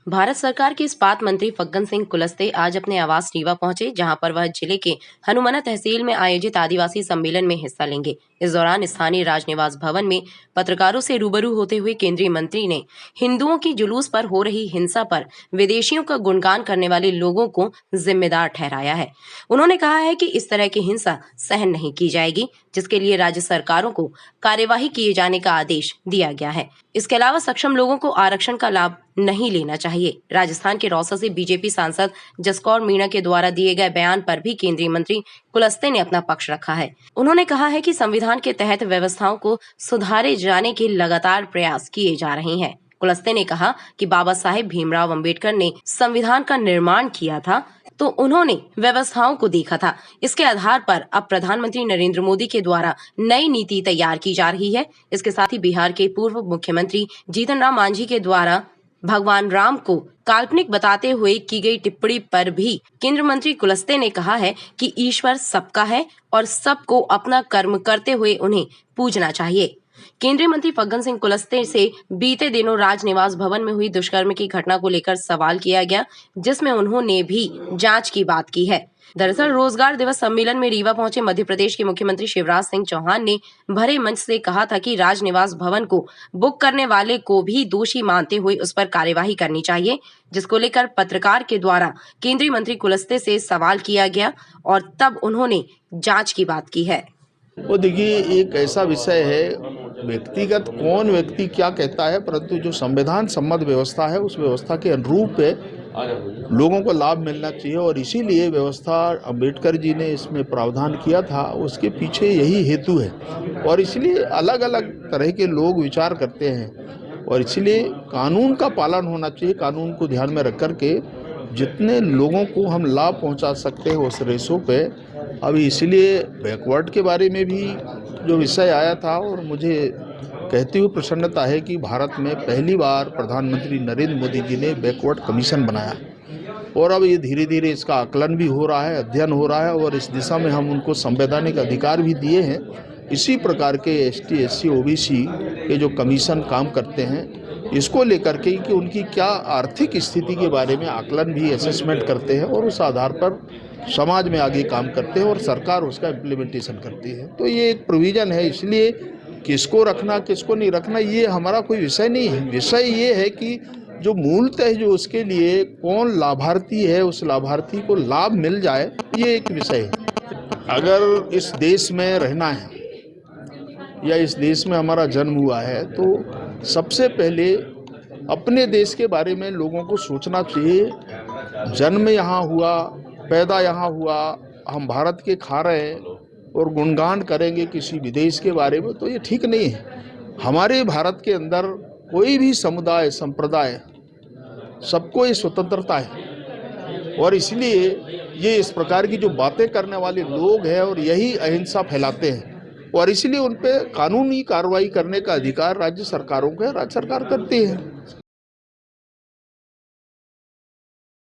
भारत सरकार के इस्पात मंत्री फग्गन सिंह कुलस्ते आज अपने आवास रीवा पहुंचे, जहां पर वह जिले के हनुमाना तहसील में आयोजित आदिवासी सम्मेलन में हिस्सा लेंगे। इस दौरान स्थानीय राजनिवास भवन में पत्रकारों से रूबरू होते हुए केंद्रीय मंत्री ने हिंदुओं की जुलूस पर हो रही हिंसा पर विदेशियों का गुणगान करने वाले लोगों को जिम्मेदार ठहराया है। उन्होंने कहा है कि इस तरह की हिंसा सहन नहीं की जाएगी, जिसके लिए राज्य सरकारों को कार्यवाही किए जाने का आदेश दिया गया है। इसके अलावा सक्षम लोगों को आरक्षण का लाभ नहीं लेना चाहिए। राजस्थान के रौसा से बीजेपी सांसद जसकौर मीणा के द्वारा दिए गए बयान पर भी केंद्रीय मंत्री कुलस्ते ने अपना पक्ष रखा है। उन्होंने कहा है कि संविधान के तहत व्यवस्थाओं को सुधारे जाने के लगातार प्रयास किए जा रहे हैं। कुलस्ते ने कहा कि बाबा साहेब भीमराव अंबेडकर ने संविधान का निर्माण किया था तो उन्होंने व्यवस्थाओं को देखा था। इसके आधार पर अब प्रधानमंत्री नरेंद्र मोदी के द्वारा नई नीति तैयार की जा रही है। इसके साथ ही बिहार के पूर्व मुख्यमंत्री जीतन राम मांझी के द्वारा भगवान राम को काल्पनिक बताते हुए की गई टिप्पणी पर भी केंद्रीय मंत्री कुलस्ते ने कहा है कि ईश्वर सबका है और सबको अपना कर्म करते हुए उन्हें पूजना चाहिए। केंद्रीय मंत्री फग्गन सिंह कुलस्ते से बीते दिनों राजनिवास भवन में हुई दुष्कर्म की घटना को लेकर सवाल किया गया, जिसमें उन्होंने भी जांच की बात की है। दरअसल रोजगार दिवस सम्मेलन में रीवा पहुंचे मध्य प्रदेश के मुख्यमंत्री शिवराज सिंह चौहान ने भरे मंच से कहा था कि राजनिवास भवन को बुक करने वाले को भी दोषी मानते हुए उस पर कार्यवाही करनी चाहिए, जिसको लेकर पत्रकार के द्वारा केंद्रीय मंत्री कुलस्ते से सवाल किया गया और तब उन्होंने जांच की बात की है। वो देखिए, एक ऐसा विषय है, व्यक्तिगत कौन व्यक्ति क्या कहता है, परंतु जो संविधान सम्मत व्यवस्था है उस व्यवस्था के अनुरूप लोगों को लाभ मिलना चाहिए और इसीलिए व्यवस्था अंबेडकर जी ने इसमें प्रावधान किया था। उसके पीछे यही हेतु है और इसलिए अलग अलग तरह के लोग विचार करते हैं और इसलिए कानून का पालन होना चाहिए। कानून को ध्यान में रख कर के जितने लोगों को हम लाभ पहुंचा सकते हैं उस रेशो पे। अभी इसलिए बैकवर्ड के बारे में भी जो विषय आया था और मुझे कहते हुए प्रसन्नता है कि भारत में पहली बार प्रधानमंत्री नरेंद्र मोदी जी ने बैकवर्ड कमीशन बनाया और अब ये धीरे धीरे इसका आकलन भी हो रहा है, अध्ययन हो रहा है और इस दिशा में हम उनको संवैधानिक अधिकार भी दिए हैं। इसी प्रकार के एसटी, एससी, ओबीसी के जो कमीशन काम करते हैं, इसको लेकर के कि उनकी क्या आर्थिक स्थिति के बारे में आकलन भी असेसमेंट करते हैं और उस आधार पर समाज में आगे काम करते हैं और सरकार उसका इम्प्लीमेंटेशन करती है। तो ये एक प्रोविज़न है, इसलिए किसको रखना किसको नहीं रखना ये हमारा कोई विषय नहीं है। विषय ये है कि जो मूलतः जो उसके लिए कौन लाभार्थी है, उस लाभार्थी को लाभ मिल जाए, ये एक विषय है। अगर इस देश में रहना है या इस देश में हमारा जन्म हुआ है तो सबसे पहले अपने देश के बारे में लोगों को सोचना चाहिए। जन्म यहाँ हुआ, पैदा यहाँ हुआ, हम भारत के खा रहे हैं और गुणगान करेंगे किसी विदेश के बारे में, तो ये ठीक नहीं है। हमारे भारत के अंदर कोई भी समुदाय, संप्रदाय, सबको ये स्वतंत्रता है और इसलिए ये इस प्रकार की जो बातें करने वाले लोग हैं और यही अहिंसा फैलाते हैं और इसलिए उन पे कानूनी कार्रवाई करने का अधिकार राज्य सरकारों का है, राज्य सरकार करती है।